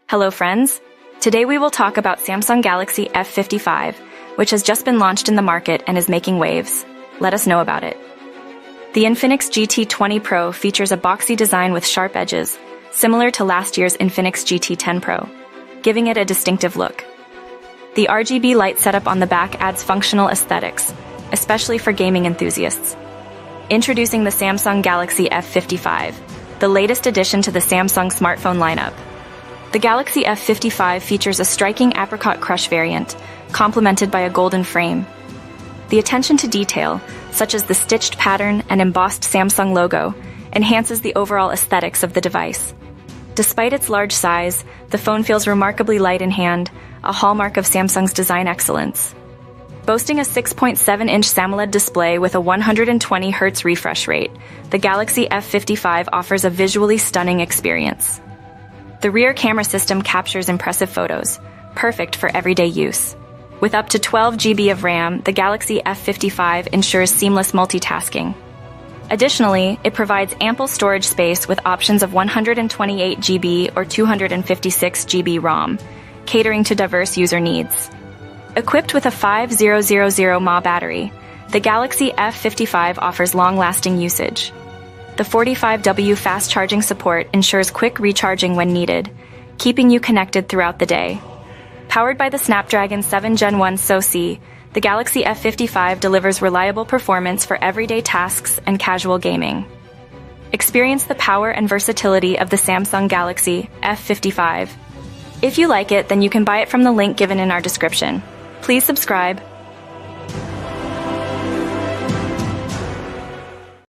Hello friends! Today we will talk about Samsung Galaxy F55, which has just been launched in the market and is making waves. Let us know about it. The Infinix GT20 Pro features a boxy design with sharp edges, similar to last year's Infinix GT10 Pro, giving it a distinctive look. The RGB light setup on the back adds functional aesthetics, especially for gaming enthusiasts. Introducing the Samsung Galaxy F55, the latest addition to the Samsung smartphone lineup. The Galaxy F55 features a striking apricot crush variant, complemented by a golden frame. The attention to detail, such as the stitched pattern and embossed Samsung logo, enhances the overall aesthetics of the device. Despite its large size, the phone feels remarkably light in hand, a hallmark of Samsung's design excellence. Boasting a 6.7-inch AMOLED display with a 120 Hz refresh rate, the Galaxy F55 offers a visually stunning experience. The rear camera system captures impressive photos, perfect for everyday use. With up to 12 GB of RAM, the Galaxy F55 ensures seamless multitasking. Additionally, it provides ample storage space with options of 128 GB or 256 GB ROM, catering to diverse user needs. Equipped with a 5000 mAh battery, the Galaxy F55 offers long-lasting usage. The 45W fast charging support ensures quick recharging when needed, keeping you connected throughout the day. Powered by the Snapdragon 7 Gen 1 SoC, the Galaxy F55 delivers reliable performance for everyday tasks and casual gaming. Experience the power and versatility of the Samsung Galaxy F55. If you like it, then you can buy it from the link given in our description. Please subscribe,